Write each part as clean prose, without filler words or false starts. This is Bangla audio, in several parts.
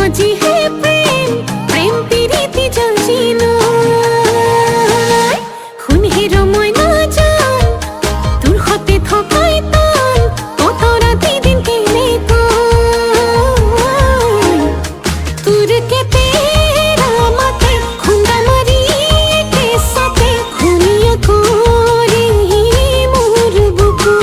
গজি হে প্রেম প্রেম পিরিতি জলছিল খুন হেরো ময়না জান তোর হতে থকাই তান কত রাতি দিন কেনে তোর কে তেরা মাতে খুন্দা মারি কে সাথে খুনিয়া করে মোর বুকু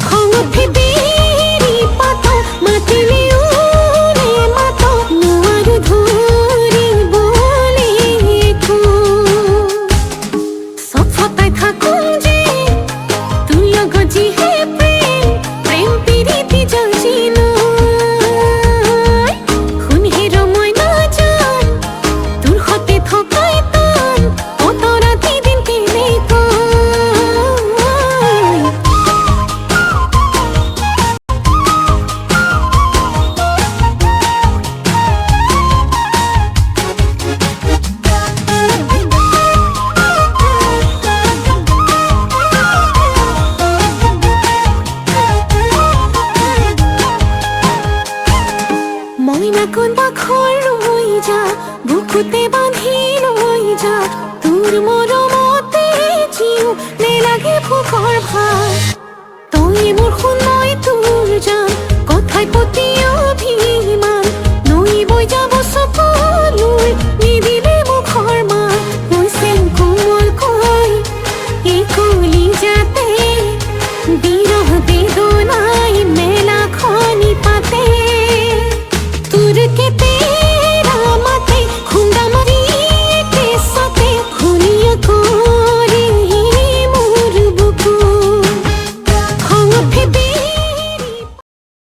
খঙ্গতে বেরি পাতা মাতিলে ওরে মাতা নোয়ার ধরে বলে কো সফতায় থাকুন যে তুই গজি হে প্রেম প্রেম পিরিতি জলছিল খুন হেরো ময়না জান তোর হতে থকাই তান কত রাতি দিন কেনে ময়না কোন বাখর রই যা বুকুতে বাঁধি রই যা তোর মরমতে জিউ নে লাগে ফুকর ভার